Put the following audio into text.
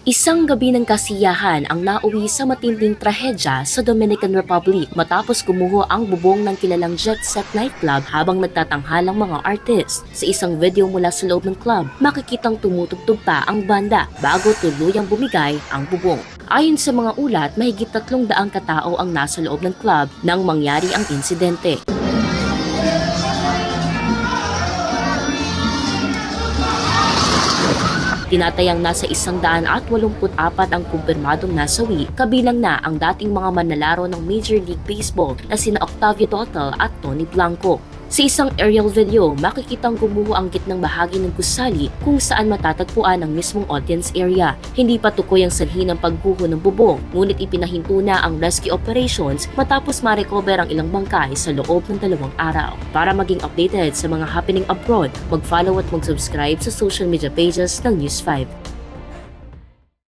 Isang gabi ng kasiyahan ang nauwi sa matinding trahedya sa Dominican Republic matapos gumuho ang bubong ng kilalang jet set nightclub habang nagtatanghalang mga artist. Sa isang video mula sa loob ng club, makikitang tumutugtog pa ang banda bago tuluyang bumigay ang bubong. Ayon sa mga ulat, mahigit 300 katao ang nasa loob ng club nang mangyari ang insidente. Tinatayang nasa 184 ang kumpirmadong nasawi, kabilang na ang dating mga manlalaro ng Major League Baseball na sina Octavio Total at Tony Blanco. Sa isang aerial video, makikitang gumuho ang gitnang bahagi ng gusali kung saan matatagpuan ang mismong audience area. Hindi pa tukoy ang sanhi ng pagguho ng bubong, ngunit ipinahinto na ang rescue operations matapos ma-recover ang ilang bangkay sa loob ng 2 araw. Para maging updated sa mga happening abroad, mag-follow at mag-subscribe sa social media pages ng News 5.